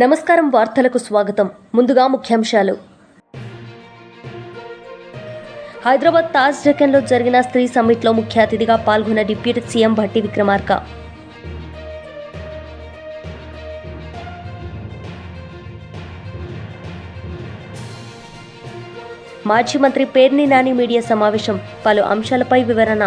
నమస్కారం వార్తలకు స్వాగతం. ముందుగా ముఖ్యాంశాలు. హైదరాబాద్ తాజ్ డెక్కన్లో జరిగిన స్త్రీ సమ్మిట్లో ముఖ్య అతిథిగా పాల్గొన్న డిప్యూటీ సీఎం భట్టి విక్రమార్క. మాజీ మంత్రి పేర్ని నాని మీడియా సమావేశం, పలు అంశాలపై వివరణ.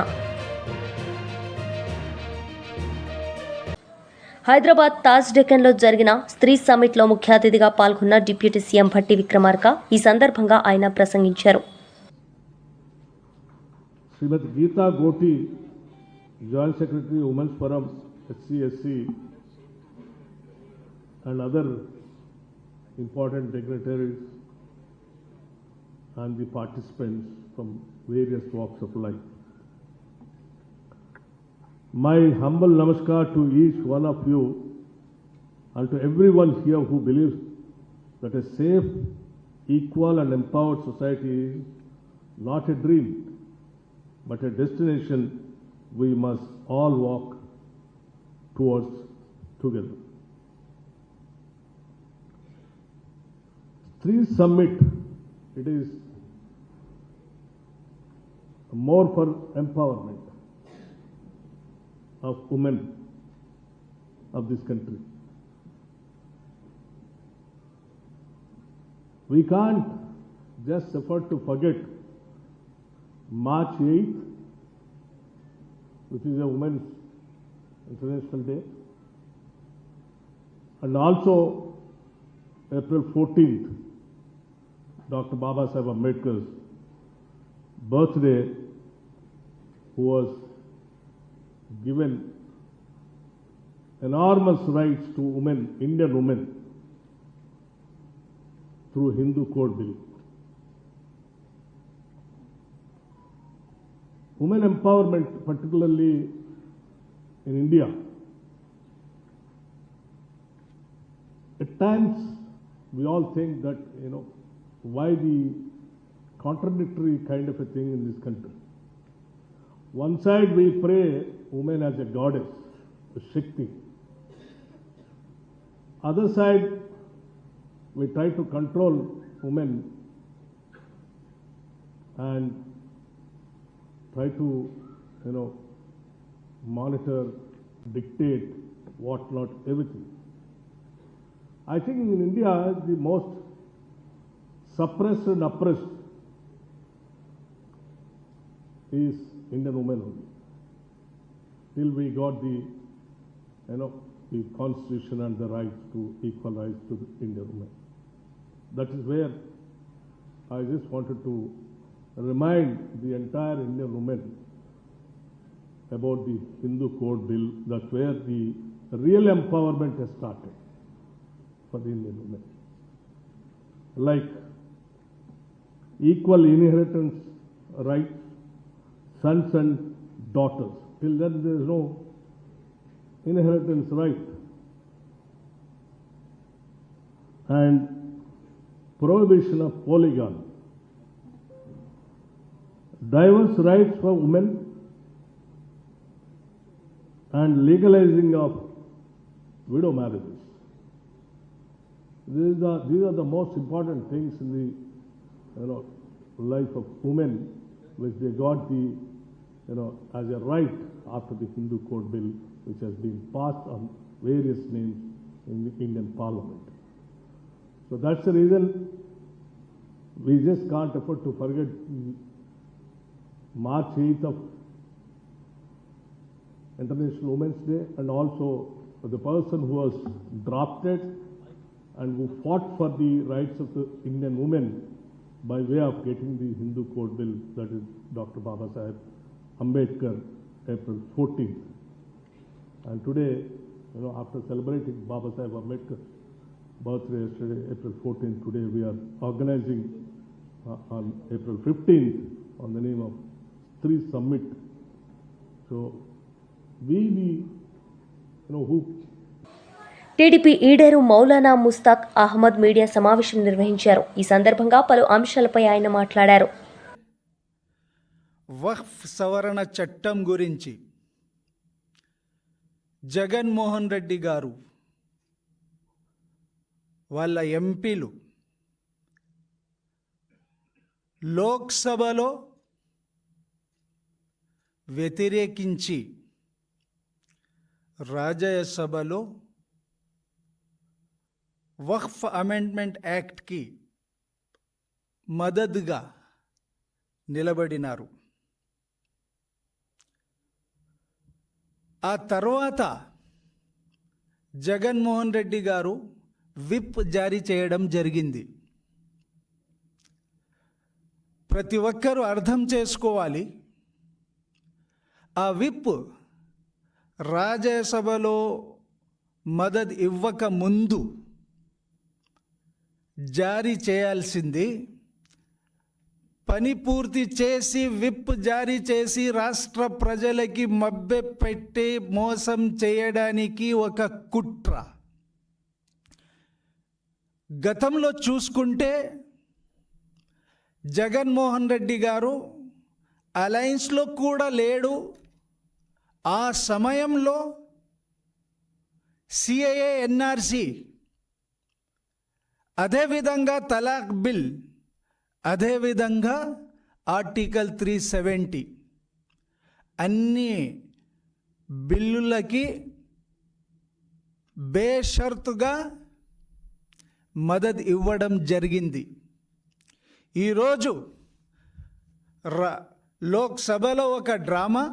హైదరాబాద్ తాజ్ డెక్కన్లో జరిగిన స్త్రీ సమ్మిట్లో ముఖ్య అతిథిగా పాల్గొన్న డిప్యూటీ సీఎం భట్టి విక్రమార్క ఈ సందర్భంగా ఆయన ప్రసంగించారు. Shrimati Geeta Goti, joint secretary women's forum HCSC and other important dignitaries and the participants from various walks of life. My humble namaskar to each one of you and to everyone here who believes that a safe, equal and empowered society is not a dream but a destination we must all walk towards together. Three Summit, it is more for empowerment of women of this country. We can't just afford to forget March 8th, which is a Women's International Day, and also April 14th, Dr. Baba Saheb Ambedkar's birthday, who was given enormous rights to women, Indian women, through Hindu Code Bill. Women empowerment, particularly in India, at times we all think that, why the contradictory kind of a thing in this country. One side we pray women as a goddess, a Shakti. Other side we try to control women and try to, monitor, dictate, whatnot, everything. I think in India the most suppressed and oppressed is Indian women only. Till we got the constitution and the right to equal rights to the Indian women. That is where I just wanted to remind the entire Indian women about the Hindu Code Bill. That's where the real empowerment has started for the Indian women. Like equal inheritance rights, sons and daughters. Till then there is no inheritance right. And prohibition of polygamy. Diverse rights for women and legalizing of widow marriages. These are the most important things in the life of women, which they got the as a right after the Hindu Code Bill, which has been passed on various names in the Indian Parliament. So that's the reason we just can't afford to forget March 8th of International Women's Day, and also the person who was drafted and who fought for the rights of the Indian women by way of getting the Hindu Code Bill, that is Dr. Baba Saheb Ambedkar, April 14th. And today, after celebrating Baba Saheb Ambedkar's birthday yesterday, April 14th, today we are organizing on April 15th on the name of Three Summit. So we who TDP ఈడేరు Maulana Mushtaq Ahmed media సమావేశం నిర్వహించారు. ఈ సందర్భంగా పలు అంశాలపై ఆయన మాట్లాడారు. వక్ఫ్ సవరణ చట్టం గురించి జగన్మోహన్ రెడ్డి గారు వాళ్ళ ఎంపీలు లోక్సభలో వ్యతిరేకించి రాజ్యసభలో వక్ఫ్ అమెండ్మెంట్ యాక్ట్కి మద్దతుగా నిలబడినారు. ఆ తర్వాత జగన్మోహన్ రెడ్డి గారు విప్ జారీ చేయడం జరిగింది. ప్రతి ఒక్కరూ అర్థం చేసుకోవాలి, ఆ విప్ రాజ్యసభలో మద్దతు ఇవ్వక ముందు జారీ చేయాల్సింది. పని పూర్తి చేసి విప్ జారీ చేసి రాష్ట్ర ప్రజలకి మభ్యపెట్టి మోసం చేయడానికి ఒక కుట్ర. గతంలో చూసుకుంటే జగన్మోహన్ రెడ్డి గారు అలయన్స్లో కూడా లేడు. ఆ సమయంలో సిఏఏ, ఎన్ఆర్సి, అదేవిధంగా తలాక్ బిల్, అదేవిధంగా ఆర్టికల్ 370 అన్ని బిల్లులకి బేషరతుగా మద్దతు ఇవ్వడం జరిగింది. ఈరోజు లోక్సభలో ఒక డ్రామా,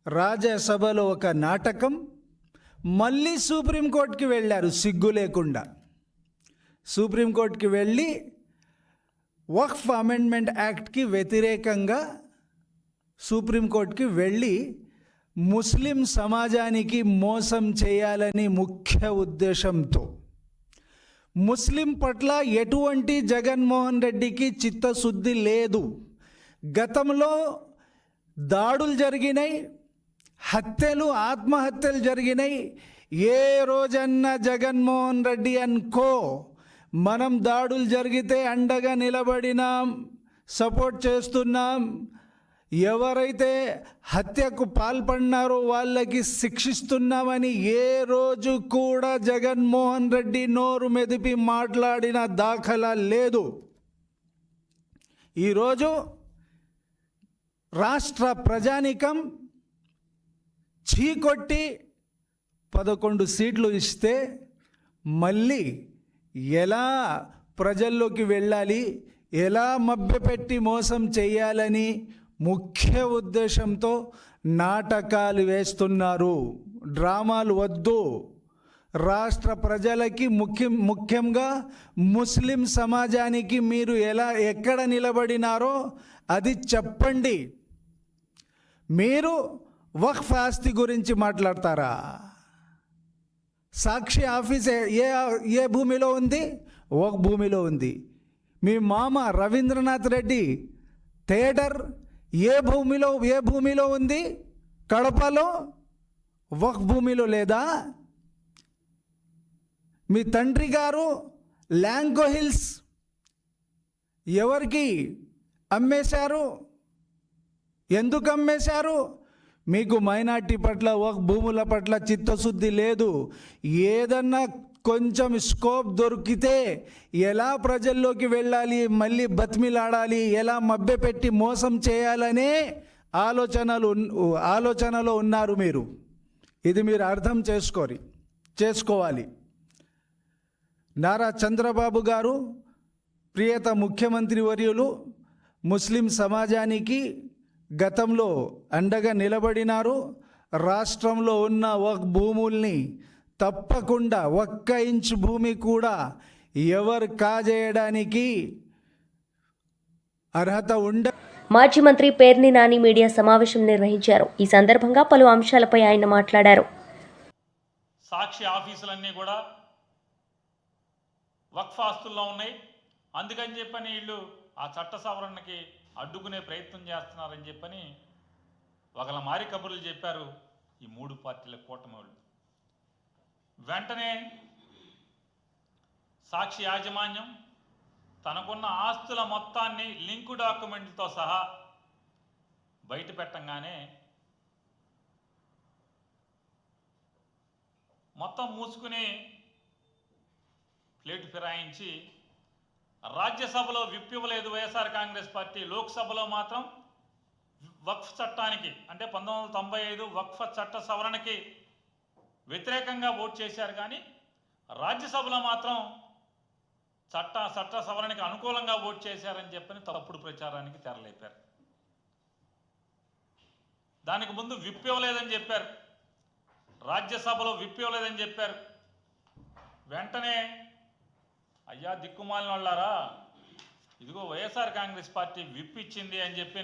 రాజ్యసభలో ఒక నాటకం, మళ్ళీ సుప్రీంకోర్టుకి వెళ్ళారు సిగ్గు లేకుండా. సుప్రీంకోర్టుకి వెళ్ళి వక్ఫ్ అమెండ్మెంట్ యాక్ట్కి వ్యతిరేకంగా సుప్రీంకోర్టుకి వెళ్ళి ముస్లిం సమాజానికి మోసం చేయాలని ముఖ్య ఉద్దేశంతో, ముస్లిం పట్ల ఎటువంటి జగన్మోహన్ రెడ్డికి చిత్తశుద్ధి లేదు. గతంలో దాడులు జరిగినాయి, హత్యలు, ఆత్మహత్యలు జరిగినాయి. ఏ రోజన్నా జగన్మోహన్ రెడ్డి అనుకో మనం దాడులు జరిగితే అండగా నిలబడినాం, సపోర్ట్ చేస్తున్నాం, ఎవరైతే హత్యకు పాల్పడినారో వాళ్ళకి శిక్షిస్తున్నామని ఏ రోజు కూడా జగన్మోహన్ రెడ్డి నోరు మెదిపి మాట్లాడిన దాఖలా లేదు. ఈరోజు రాష్ట్ర ప్రజానీకం చీకొట్టి 11 సీట్లు ఇస్తే మళ్ళీ ఎలా ప్రజల్లోకి వెళ్ళాలి, ఎలా మభ్యపెట్టి మోసం చేయాలని ముఖ్య ఉద్దేశంతో నాటకాలు వేస్తున్నారు. డ్రామాలు వద్దు. రాష్ట్ర ప్రజలకి ముఖ్యంగా ముస్లిం సమాజానికి మీరు ఎక్కడ నిలబడినారో అది చెప్పండి. మీరు వక్ఫ్ ఆస్తి గురించి మాట్లాడతారా? సాక్షి ఆఫీస్ ఏ భూమిలో ఉంది? ఒక భూమిలో ఉంది. మీ మామ రవీంద్రనాథ్ రెడ్డి థియేటర్ ఏ భూమిలో ఉంది? కడపలో. వక్ఫ్ భూమిలో లేదా? మీ తండ్రి గారు ల్యాంకో హిల్స్ ఎవరికి అమ్మేశారు? ఎందుకు అమ్మేశారు? మీకు మైనార్టీ పట్ల, వక్ఫ్ భూముల పట్ల చిత్తశుద్ధి లేదు. ఏదన్నా కొంచెం స్కోప్ దొరికితే ఎలా ప్రజల్లోకి వెళ్ళాలి, మళ్ళీ బతిమిలాడాలి, ఎలా మభ్యపెట్టి మోసం చేయాలనే ఆలోచనలో ఉన్నారు మీరు. ఇది మీరు అర్థం చేసుకోవాలి. నారా చంద్రబాబు గారు ప్రియత ముఖ్యమంత్రి వర్యులు ముస్లిం సమాజానికి గతంలో అండగా నిలబడినారు. రాష్ట్రంలో ఉన్న వక్ఫ్ భూముల్ని తప్పకుండా 1 ఇంచు భూమి కూడా ఎవరు కాజేయడానికి అర్హత మాజీ మంత్రి పేర్ని నాని మీడియా సమావేశం నిర్వహించారు. ఈ సందర్భంగా పలు అంశాలపై ఆయన మాట్లాడారు. సాక్షి ఆఫీసులన్నీ కూడా వక్ఫ్ ఆస్తుల్లో ఉన్నాయి. అందుకని చెప్పని వీళ్ళు ఆ చట్ట సవరణకి అడ్డుకునే ప్రయత్నం చేస్తున్నారని చెప్పని ఒకళ్ళ మారి కబుర్లు చెప్పారు ఈ 3 పార్టీల కూటమి వాళ్ళు. వెంటనే సాక్షి యాజమాన్యం తనకున్న ఆస్తుల మొత్తాన్ని లింకు డాక్యుమెంట్లతో సహా బయట పెట్టంగానే మొత్తం మూసుకుని ప్లేటు ఫిరాయించి రాజ్యసభలో విప్ ఇవ్వలేదు వైఎస్ఆర్ కాంగ్రెస్ పార్టీ, లోక్సభలో మాత్రం వక్ఫ్ చట్టానికి అంటే 1995 వక్ఫ్ చట్ట సవరణకి వ్యతిరేకంగా ఓటు చేశారు. కానీ రాజ్యసభలో మాత్రం చట్ట సవరణకి అనుకూలంగా ఓటు చేశారని చెప్పని తప్పుడు ప్రచారానికి తెరలేపారు. దానికి ముందు విప్ ఇవ్వలేదని చెప్పారు, రాజ్యసభలో విప్ ఇవ్వలేదని చెప్పారు. వెంటనే అయ్యా దిక్కుమాలిన వాళ్ళారా, ఇదిగో వైఎస్ఆర్ కాంగ్రెస్ పార్టీ విప్ ఇచ్చింది అని చెప్పి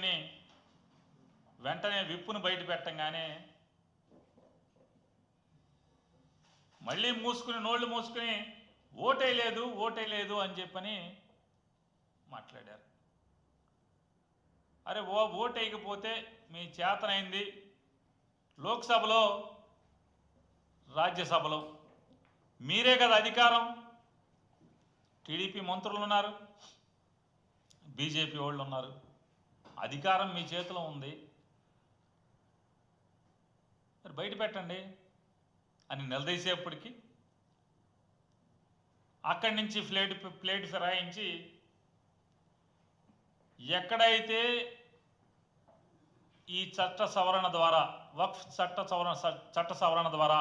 వెంటనే విప్పును బయట పెట్టంగానే మళ్ళీ నోళ్ళు మూసుకుని ఓటేయలేదు అని చెప్పని మాట్లాడారు. అరే ఓటేయకపోతే మీ చేతనైంది లోక్సభలో రాజ్యసభలో మీరే కదా అధికారం, టీడీపీ మంత్రులు ఉన్నారు, బీజేపీ వాళ్ళు ఉన్నారు, అధికారం మీ చేతిలో ఉంది, మరి బయట పెట్టండి అని నిలదీసేపటికి అక్కడి నుంచి ప్లేట్ ఫిరాయించి ఎక్కడైతే ఈ చట్ట సవరణ ద్వారా వక్ఫ్ చట్ట సవరణ ద్వారా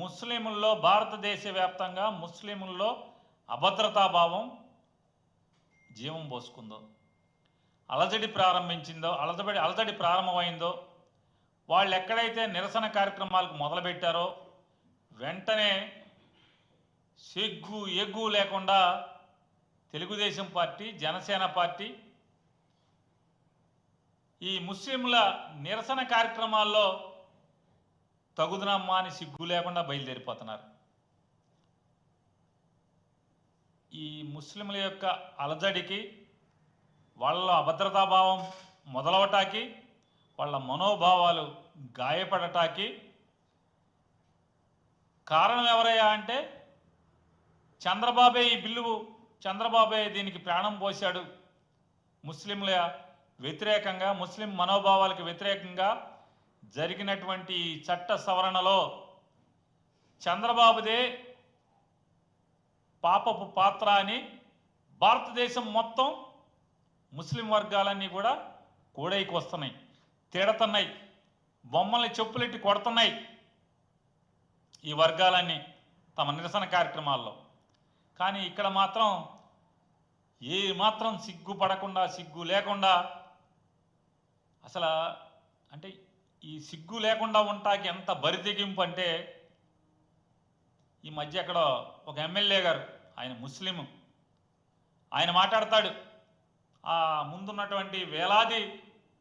ముస్లింల్లో భారతదేశ వ్యాప్తంగా ముస్లింల్లో అభద్రతాభావం జీవం పోసుకుందో, అలజడి ప్రారంభమైందో, వాళ్ళు ఎక్కడైతే నిరసన కార్యక్రమాలకు మొదలుపెట్టారో వెంటనే ఎగ్గు లేకుండా తెలుగుదేశం పార్టీ, జనసేన పార్టీ ఈ ముస్లింల నిరసన కార్యక్రమాల్లో తగుదనమ్మా అని సిగ్గు లేకుండా బయలుదేరిపోతున్నారు. ఈ ముస్లింల యొక్క అలజడికి, వాళ్ళ అభద్రతాభావం మొదలవటానికి, వాళ్ళ మనోభావాలు గాయపడటానికి కారణం ఎవరయ్యా అంటే చంద్రబాబే దీనికి ప్రాణం పోశాడు. ముస్లింల వ్యతిరేకంగా, ముస్లిం మనోభావాలకు వ్యతిరేకంగా జరిగినటువంటి చట్ట సవరణలో చంద్రబాబుదే పాపపు పాత్ర అని భారతదేశం మొత్తం ముస్లిం వర్గాలన్నీ కూడా కూడైకి వస్తున్నాయి, తిడుతున్నాయి, బొమ్మల్ని చెప్పులెట్టి కొడుతున్నాయి ఈ వర్గాలన్నీ తమ నిరసన కార్యక్రమాల్లో. కానీ ఇక్కడ మాత్రం ఏ మాత్రం సిగ్గుపడకుండా, సిగ్గు లేకుండా, అసలు అంటే ఈ సిగ్గు లేకుండా ఉంటాకి ఎంత బరితెగింపు అంటే ఈ మధ్య అక్కడ ఒక ఎమ్మెల్యే గారు, ఆయన ముస్లిం, ఆయన మాట్లాడతాడు, ఆ ముందున్నటువంటి వేలాది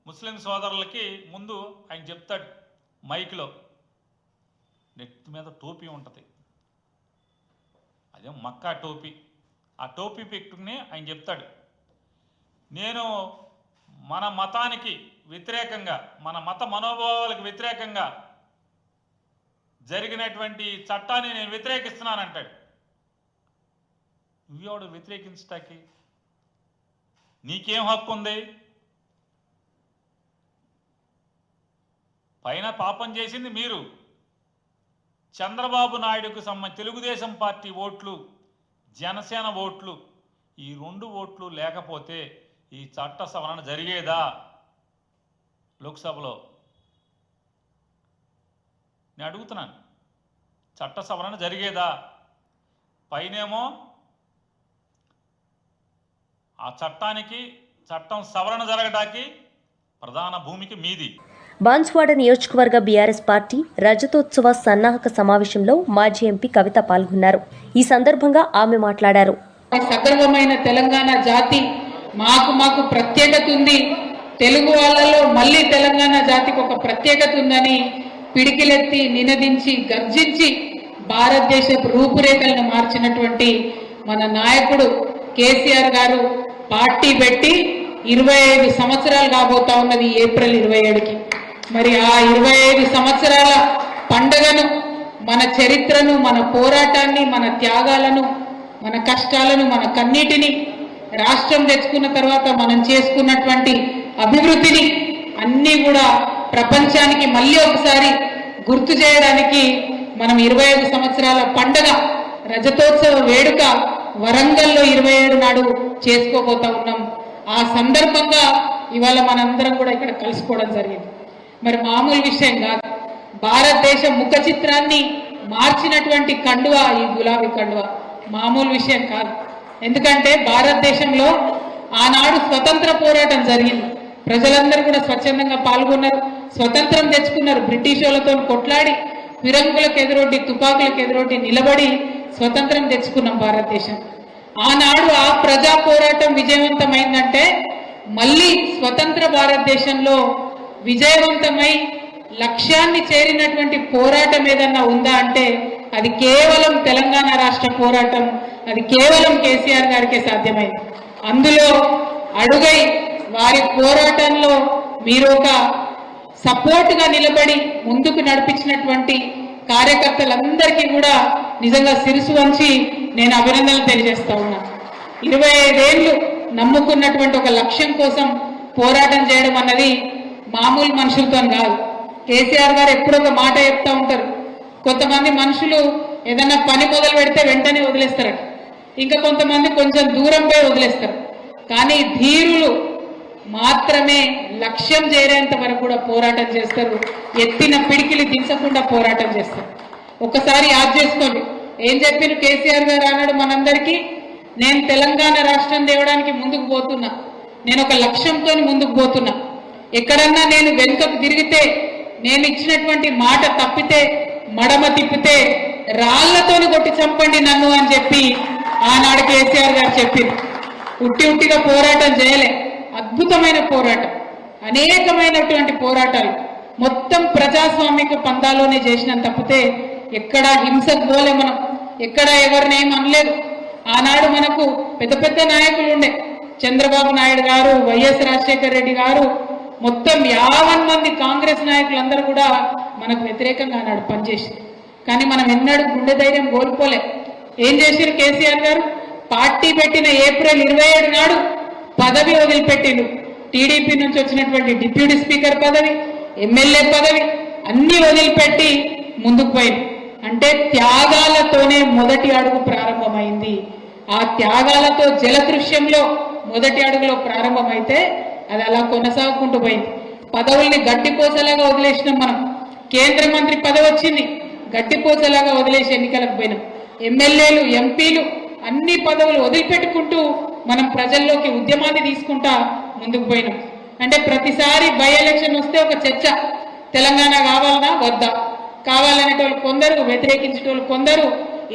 ముస్లిం సోదరులకి ముందు ఆయన చెప్తాడు మైక్లో, నెత్తి మీద టోపీ ఉంటుంది, అదే మక్కా టోపీ, ఆ టోపీ పెట్టుకుని ఆయన చెప్తాడు, నేను మన మతానికి వ్యతిరేకంగా, మన మత మనోభావాలకు వ్యతిరేకంగా జరిగినటువంటి చట్టాన్ని నేను వ్యతిరేకిస్తున్నానంటాడు. నువ్వెవడు వ్యతిరేకించటానికి? నీకేం హక్కు ఉంది? పైన పాపం చేసింది మీరు. చంద్రబాబు నాయుడుకు తెలుగుదేశం పార్టీ ఓట్లు, జనసేన ఓట్లు, ఈ 2 ఓట్లు లేకపోతే ఈ చట్ట సవరణ జరిగేదా లోక్సభలో? నేను అడుగుతున్నాను, చట్ట సవరణ జరిగేదా? పైనేమో ఆ చట్టం సవరణ జరగడానికి ప్రధాన భూమికి మీది. బాన్స్వాడ నియోజకవర్గ బీఆర్ఎస్ పార్టీ రజతోత్సవ సన్నాహక సమావేశంలో మాజీ ఎంపీ కవిత పాల్గొన్నారు. ఈ సందర్భంగా ఆమె మాట్లాడారు. సగర్వమైన తెలంగాణ జాతి మాకు ప్రత్యేకత ఉంది, తెలుగు వాళ్ళలో మళ్ళీ తెలంగాణ జాతికి ఒక ప్రత్యేకత ఉందని పిడికిలెత్తి నినదించి గర్జించి భారతదేశ రూపురేఖలను మార్చినటువంటి మన నాయకుడు కేసీఆర్ గారు పార్టీ పెట్టి 25 సంవత్సరాలు కాబోతా ఉన్నది ఏప్రిల్ 27కి. మరి ఆ 25 సంవత్సరాల పండుగను, మన చరిత్రను, మన పోరాటాన్ని, మన త్యాగాలను, మన కష్టాలను, మన కన్నీటిని, రాష్ట్రం తెచ్చుకున్న తర్వాత మనం చేసుకున్నటువంటి అభివృద్ధిని అన్నీ కూడా ప్రపంచానికి మళ్ళీ ఒకసారి గుర్తు చేయడానికి మనం 25 సంవత్సరాల పండుగ రజతోత్సవ వేడుక వరంగల్లో 27 నాడు చేసుకోబోతా ఉన్నాం. ఆ సందర్భంగా ఇవాళ మనందరం కూడా ఇక్కడ కలుసుకోవడం జరిగింది. మరి మామూలు విషయం కాదు. భారతదేశ ముఖ చిత్రాన్ని మార్చినటువంటి కండువా ఈ గులాబీ కండువా మామూలు విషయం కాదు. ఎందుకంటే భారతదేశంలో ఆనాడు స్వతంత్ర పోరాటం జరిగింది. ప్రజలందరూ కూడా స్వచ్ఛందంగా పాల్గొన్నారు, స్వతంత్రం తెచ్చుకున్నారు. బ్రిటిష్ వాళ్ళతో కొట్లాడి ఫిరంగులకు ఎదురొడ్డి తుపాకులకు ఎదురొడ్డి నిలబడి స్వతంత్రం తెచ్చుకున్నాం భారతదేశం. ఆనాడు ఆ ప్రజా పోరాటం విజయవంతమైందంటే మళ్ళీ స్వతంత్ర భారతదేశంలో విజయవంతమై లక్ష్యాన్ని చేరినటువంటి పోరాటం ఏదన్నా ఉందా అంటే అది కేవలం తెలంగాణ రాష్ట్ర పోరాటం, అది కేవలం కేసీఆర్ గారికే సాధ్యమైంది. అందులో అడుగై వారి పోరాటంలో మీరు ఒక సపోర్ట్గా నిలబడి ముందుకు నడిపించినటువంటి కార్యకర్తలందరికీ కూడా నిజంగా శిరసు వంచి నేను అభినందనలు తెలియజేస్తా ఉన్నా. 25 ఏళ్ళు నమ్ముకున్నటువంటి ఒక లక్ష్యం కోసం పోరాటం చేయడం అన్నది మామూలు మనుషులతో కాదు. కేసీఆర్ గారు ఎప్పుడో ఒక మాట చెప్తా ఉంటారు, కొంతమంది మనుషులు ఏదన్నా పని మొదలు పెడితే వెంటనే వదిలేస్తారట, ఇంకా కొంతమంది కొంచెం దూరం పోయి వదిలేస్తారు. కానీ ధీరులు మాత్రమే లక్ష్యం చేరేంత వరకు కూడా పోరాటం చేస్తారు, ఎత్తిన పిడికిలి దించకుండా పోరాటం చేస్తారు. ఒక్కసారి యాద్ చేసుకోండి, ఏం చెప్పిన కేసీఆర్ గారు అన్నాడు మనందరికీ, నేను తెలంగాణ రాష్ట్రం తేవడానికి ముందుకు పోతున్నా, నేను ఒక లక్ష్యంతో ముందుకు పోతున్నా, ఎక్కడన్నా నేను వెనుకకు తిరిగితే, నేను ఇచ్చినటువంటి మాట తప్పితే, మడమ తిప్పితే రాళ్లతోని కొట్టి చంపండి నన్ను అని చెప్పి ఆనాడు కేసీఆర్ గారు చెప్పింది. ఉట్టిగా పోరాటం చేయలే, అద్భుతమైన పోరాటం, అనేకమైనటువంటి పోరాటాలు మొత్తం ప్రజాస్వామిక పందాలోనే చేసినాం తప్పితే ఎక్కడా హింసకు పోలే, మనం ఎక్కడా ఎవరిని ఏం అనలేదు. ఆనాడు మనకు పెద్ద పెద్ద నాయకులు ఉండే, చంద్రబాబు నాయుడు గారు, వైఎస్ రాజశేఖర రెడ్డి గారు, మొత్తం 50 మంది కాంగ్రెస్ నాయకులందరూ కూడా మనకు వ్యతిరేకంగా ఆనాడు పనిచేసి, కానీ మనం ఎన్నడూ గుండె ధైర్యం కోల్పోలే. ఏం చేశారు కేసీఆర్ గారు? పార్టీ పెట్టిన ఏప్రిల్ 27 నాడు పదవి వదిలిపెట్టిండు. టీడీపీ నుంచి వచ్చినటువంటి డిప్యూటీ స్పీకర్ పదవి, ఎమ్మెల్యే పదవి అన్ని వదిలిపెట్టి ముందుకు పోయింది. అంటే త్యాగాలతోనే మొదటి అడుగు ప్రారంభమైంది. ఆ త్యాగాలతో జలదృశ్యంలో మొదటి అడుగులో ప్రారంభమైతే అది అలా కొనసాగుకుంటూ పోయింది. పదవుల్ని గడ్డిపోసలాగా వదిలేసినాం మనం. కేంద్ర మంత్రి పదవి వచ్చింది, గడ్డిపోసలాగా వదిలేసి ఎన్నికలకు పోయినాం. ఎమ్మెల్యేలు, ఎంపీలు అన్ని పదవులు వదిలిపెట్టుకుంటూ మనం ప్రజల్లోకి ఉద్యమాన్ని తీసుకుంటా ముందుకు పోయినాం. అంటే ప్రతిసారి బై ఎలక్షన్ వస్తే ఒక చర్చ, తెలంగాణ కావాలన్నా వద్దా, కావాలనేటోళ్ళు కొందరు, వ్యతిరేకించేటోళ్ళు కొందరు,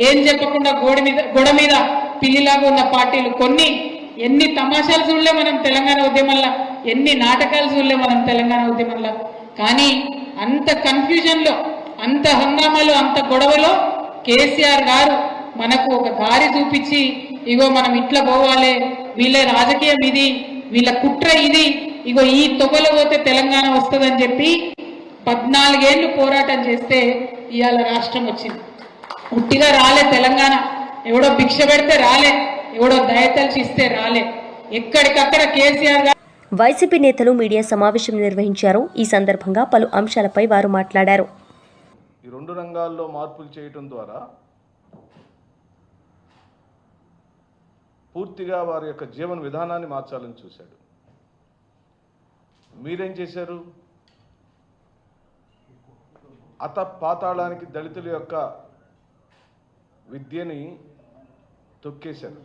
ఏం చెప్పకుండా గోడ మీద పిల్లిలాగా ఉన్న పార్టీలు కొన్ని. ఎన్ని తమాషాలు చూడలే మనం తెలంగాణ ఉద్యమంలో, ఎన్ని నాటకాలు చూడలే మనం తెలంగాణ ఉద్యమంలో. కానీ అంత కన్ఫ్యూజన్లో, అంత హంగామాలో, అంత గొడవలో కేసీఆర్ గారు మనకు ఒక దారి చూపించి, ఇగో మనం ఇట్లా పోవాలి, వీళ్ళ రాజకీయం ఇది, వీళ్ళ కుట్ర ఇది, ఇగో ఈ తొగలో పోతే తెలంగాణ వస్తుందని చెప్పి 14 ఏళ్ళు పోరాటం చేస్తే ఇవాళ రాష్ట్రం వచ్చింది. ఉట్టిగా రాలే తెలంగాణ, ఎవడో భిక్ష పెడితే రాలే, ఎవడో దయతలిచి ఇస్తే రాలే. ఎక్కడికక్కడ కేసీఆర్ గారు. వైసీపీ నేతలు మీడియా సమావేశం నిర్వహించారు. ఈ సందర్భంగా పలు అంశాలపై వారు మాట్లాడారు. ఈ 2 రంగాల్లో మార్పులు చేయటం ద్వారా పూర్తిగా వారి యొక్క జీవన విధానాన్ని మార్చాలని చూశాడు. మీరేం చేశారు? పాతాళానికి దళితుల యొక్క విద్యని తొక్కేశారు.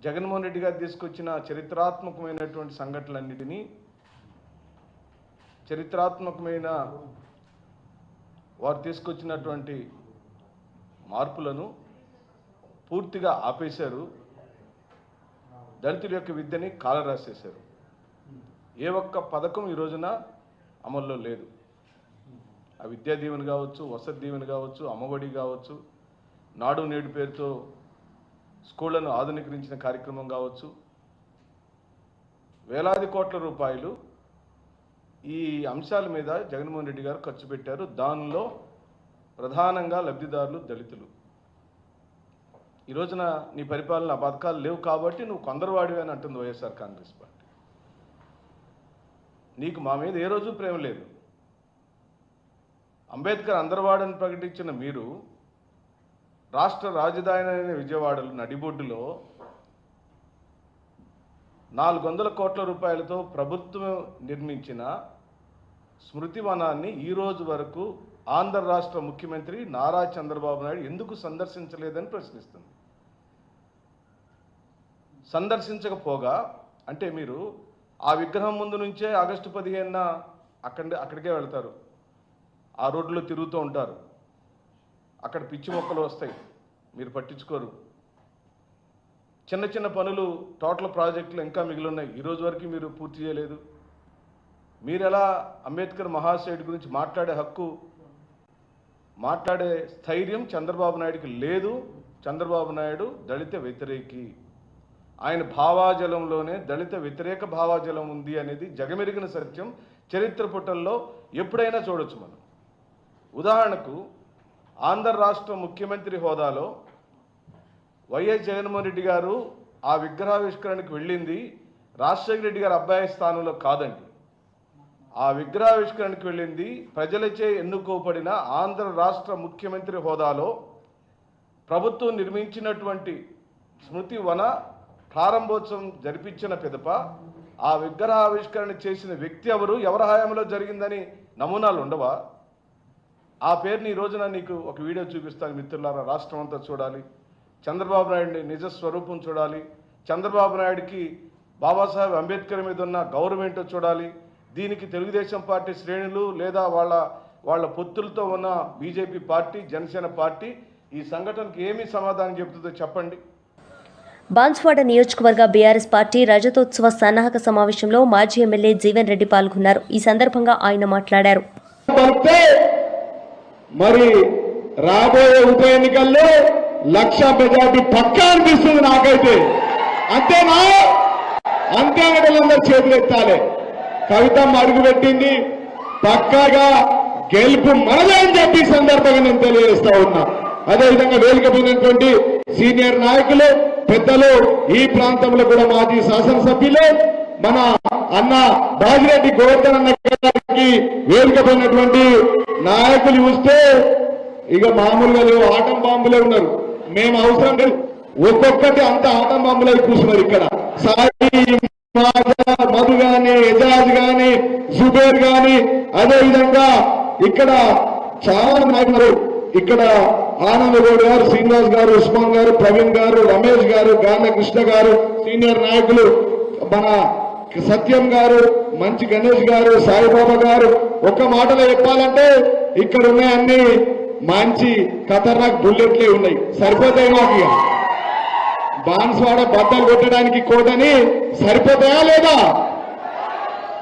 జగన్మోహన్ రెడ్డి గారు తీసుకొచ్చిన చరిత్రాత్మకమైనటువంటి సంఘటనలన్నిటినీ, చరిత్రాత్మకమైన వారు తీసుకొచ్చినటువంటి మార్పులను పూర్తిగా ఆపేశారు. దళితుల యొక్క విద్యని కాలరాసేశారు. ఏ ఒక్క పథకం ఈ రోజున అమల్లో లేదు. ఆ విద్యా దీవెన కావచ్చు, వసతి దీవెన కావచ్చు, అమ్మఒడి కావచ్చు, నాడు నేడు పేరుతో స్కూళ్లను ఆధునీకరించిన కార్యక్రమం కావచ్చు, వేలాది కోట్ల రూపాయలు ఈ అంశాల మీద జగన్మోహన్ రెడ్డి గారు ఖర్చు పెట్టారు. దానిలో ప్రధానంగా లబ్ధిదారులు దళితులు. ఈ రోజున నీ పరిపాలన పథకాలు లేవు కాబట్టి నువ్వు కొందరువాడివి అని అంటుంది వైఎస్ఆర్ కాంగ్రెస్ పార్టీ. నీకు మా మీద ఏ రోజు ప్రేమ లేదు. అంబేద్కర్ అందరివాడని ప్రకటించిన మీరు రాష్ట్ర రాజధాని అయిన విజయవాడలో నడిబొడ్డులో 400 కోట్ల రూపాయలతో ప్రభుత్వం నిర్మించిన స్మృతి వనాన్ని ఈ రోజు వరకు ఆంధ్ర రాష్ట్ర ముఖ్యమంత్రి నారా చంద్రబాబు నాయుడు ఎందుకు సందర్శించలేదని ప్రశ్నిస్తుంది. సందర్శించకపోగా అంటే మీరు ఆ విగ్రహం ముందు నుంచే ఆగస్టు 15న అక్కడికే వెళ్తారు, ఆ రోడ్లో తిరుగుతూ ఉంటారు, అక్కడ పిచ్చి మొక్కలు వస్తాయి, మీరు పట్టించుకోరు. చిన్న చిన్న పనులు టోటల్ ప్రాజెక్టులు ఇంకా మిగిలి ఉన్నాయి, ఈరోజు వరకు మీరు పూర్తి చేయలేదు. మీరు ఎలా అంబేద్కర్ మహాశయుడి గురించి మాట్లాడే హక్కు, మాట్లాడే స్థైర్యం చంద్రబాబు నాయుడికి లేదు. చంద్రబాబు నాయుడు దళిత వ్యతిరేకి, ఆయన భావాజలంలోనే దళిత వ్యతిరేక భావాజలం ఉంది అనేది జగమెరిగిన సత్యం. చరిత్ర పుటల్లో ఎప్పుడైనా చూడొచ్చు మనం. ఉదాహరణకు ఆంధ్ర రాష్ట్ర ముఖ్యమంత్రి హోదాలో వైఎస్ జగన్మోహన్ రెడ్డి గారు ఆ విగ్రహావిష్కరణకు వెళ్ళింది రాజశేఖర రెడ్డి గారి అబ్బాయి స్థానంలో కాదండి. ఆ విగ్రహావిష్కరణకు వెళ్ళింది ప్రజలచే ఎన్నుకోబడిన ఆంధ్ర రాష్ట్ర ముఖ్యమంత్రి హోదాలో ప్రభుత్వం నిర్మించినటువంటి స్మృతి వన ప్రారంభోత్సవం జరిపించిన పిదప ఆ విగ్రహావిష్కరణ చేసిన వ్యక్తి ఎవరు, ఎవరి హయాంలో జరిగిందని నమూనాలు ఉండవా? ఆ పేరుని ఈ రోజున నీకు ఒక వీడియో చూపిస్తాను మిత్రులారా. రాష్ట్రం అంతా చూడాలి, చంద్రబాబు నాయుడిని నిజ స్వరూపం చూడాలి, చంద్రబాబు నాయుడికి బాబాసాహెబ్ అంబేద్కర్ మీద ఉన్న గౌరవం ఏంటో చూడాలి. దీనికి తెలుగుదేశం పార్టీ శ్రేణులు లేదా వాళ్ళ పొత్తులతో ఉన్న బీజేపీ పార్టీ, జనసేన పార్టీ ఈ సంఘటనకి ఏమి సమాధానం చెబుతుందో చెప్పండి. బాన్స్వాడ నియోజకవర్గ బీఆర్ఎస్ పార్టీ రజతోత్సవ సన్నాహక సమావేశంలో మాజీ ఎమ్మెల్యే జీవన్ రెడ్డి పాల్గొన్నారు. ఈ సందర్భంగా ఆయన మాట్లాడారు. మరి రాబోయే ఉప ఎన్నికల్లో 1,00,000 మెజార్టీ పక్కా అనిపిస్తుంది నాకైతే. అంతేనా? అంతేనటలందరూ చేతులు ఎత్తాలి. కవితమ్మ అడుగుపెట్టింది, పక్కాగా గెలుపు మనదే అని చెప్పి సందర్భంగా నేను తెలియజేస్తా ఉన్నా. అదేవిధంగా వేదిక పోయినటువంటి సీనియర్ నాయకులు, పెద్దలు, ఈ ప్రాంతంలో కూడా మాజీ శాసనసభ్యులు, మన అన్న బాజిరెడ్డి గోవర్ధన్ అన్న గారికి వేదిక పోయినటువంటి నాయకులు చూస్తే ఇక మామూలుగా లేవు, ఆటం బాంబులే ఉన్నారు. మేము అవసరం లేదు, ఒక్కొక్కటి అంత ఆటం బాంబులై కూర్చున్నారు. ఇక్కడ సాయి, మధు గాని, ఎజాజ్ గాని, జుబేర్ గాని, అదేవిధంగా ఇక్కడ చాలా నాయకులు, ఇక్కడ ఆనంద్ గౌడ్ గారు, శ్రీనివాస్ గారు, ఉస్మాన్ గారు, ప్రవీణ్ గారు, రమేష్ గారు, గాంధ కృష్ణ గారు, సీనియర్ నాయకులు, మన సత్యం గారు, మంచి గణేష్ గారు, సాయిబాబా గారు. ఒక్క మాటలో చెప్పాలంటే ఇక్కడ ఉన్నాయి అన్ని మంచి ఖతర్నాక్ బుల్లెట్లే ఉన్నాయి. సరిపోతాయి మాకు. బాన్స్వాడ బద్దలు కొట్టడానికి కోటని సరిపోతాయా లేదా?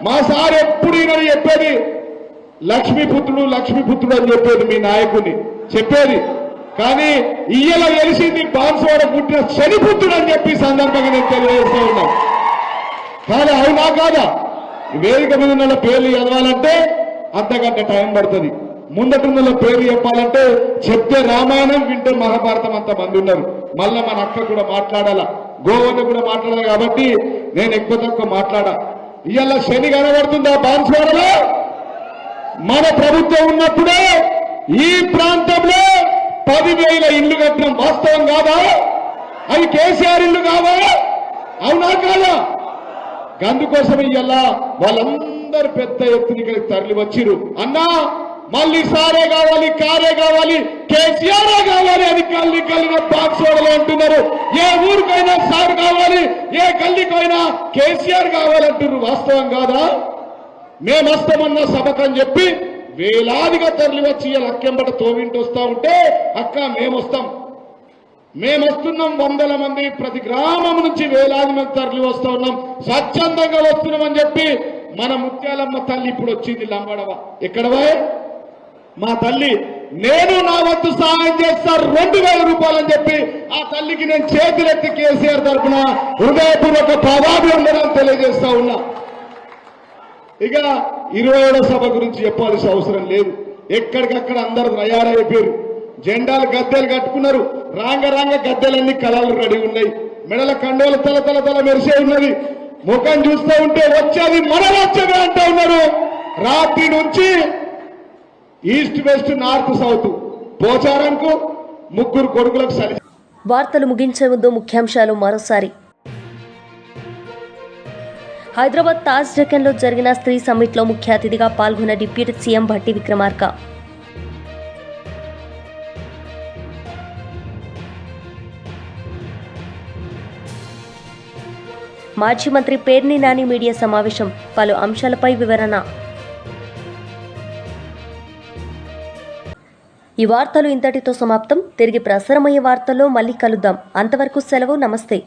మా సార్ ఎప్పుడు ఈయనని చెప్పేది లక్ష్మీపుత్రుడు లక్ష్మీపుత్రుడు అని చెప్పేది, మీ నాయకుడిని చెప్పేది. కానీ ఇయ్యలా తెలిసింది బాన్స్వాడ పుట్టిన శనిపుత్రుడు అని చెప్పి సందర్భంగా నేను తెలియజేస్తూ ఉన్నాను. కానీ అవునా కాదా? వేదిక మీద ఉన్న పేర్లు చదవాలంటే అంతకంటే టైం పడుతుంది. ముందటున్న పేర్లు చెప్పాలంటే చెప్తే రామాయణం, వింటే మహాభారతం అంత మంది ఉన్నారు. మళ్ళా మన అక్క కూడా మాట్లాడాలా, గోవన్న కూడా మాట్లాడాలి. కాబట్టి నేను ఎక్కువ తక్కువ మాట్లాడా. ఇవాళ శని కనబడుతుందా బాన్స్వాడలో? మన ప్రభుత్వం ఉన్నప్పుడే ఈ ప్రాంతంలో 10,000 ఇళ్లు కట్టడం వాస్తవం కాదా? అవి కేసీఆర్ ఇల్లు కాదా? అవునా కాదా? అందుకోసం ఇవాళ వాళ్ళందరూ పెద్ద ఎత్తున ఇక్కడికి తరలి వచ్చిరు. అన్నా మళ్ళీ సారే కావాలి, కారే కావాలి, కేసీఆర్ కావాలి అని గల్లిన బాన్స్వాడలో అంటున్నారు. ఏ ఊరికైనా సార్ కావాలి, ఏ గల్లీకైనా కేసీఆర్ కావాలంటున్నారు. వాస్తవం కాదా? మేము వస్తామన్న సభకని చెప్పి వేలాదిగా తరలి వచ్చి అక్కెంబట తోవింటి వస్తా ఉంటే, అక్క మేము వస్తున్నాం 100 మంది ప్రతి గ్రామం నుంచి వేలాది మంది తరలి వస్తా ఉన్నాం, స్వచ్ఛందంగా వస్తున్నామని చెప్పి మన ముత్యాలమ్మ తల్లి ఇప్పుడు వచ్చింది లంబడవ. ఎక్కడవా మా తల్లి? నేను నా వంతు సహాయం చేస్తారు 2,000 రూపాయలు అని చెప్పి ఆ తల్లికి నేను చేతులెత్తి కేసీఆర్ తరఫున హృదయపూర్వక పాదాభివందనాలు తెలియజేస్తా ఉన్నా. ఇక 27వ సభ గురించి చెప్పాల్సిన అవసరం లేదు. ఎక్కడికక్కడ అందరూ తయారైపోయారు, జెండాలు గద్దెలు కట్టుకున్నారు. రాంగ గద్దెలన్నీ కళలు రెడీ ఉన్నాయి, మెడల కండోలు తల మెరిసే ఉన్నది. ముఖం చూస్తూ ఉంటే వచ్చేది మన వచ్చేది అంటూ ఉన్నారు. రాత్రి నుంచి ఈస్ట్ వెస్ట్ నార్త్ సౌత్ పోచారంకు ముగ్గురు కొడుకులకు సరి. వార్తలు ముగించే ముందు ముఖ్యాంశాలు మరోసారి. హైదరాబాద్ తాజ్ డెక్కన్లో జరిగిన స్త్రీ సమ్మిట్లో ముఖ్య అతిథిగా పాల్గొన్న డిప్యూటీ సీఎం భట్టి విక్రమార్క. మాజీ మంత్రి పేర్ని నాని మీడియా సమావేశం, పలు అంశాలపై వివరణ. ఈ వార్తలు ఇంతటితో సమాప్తం. తిరిగి ప్రసారమయ్యే వార్తల్లో మళ్ళీ కలుద్దాం. అంతవరకు సెలవు. నమస్తే.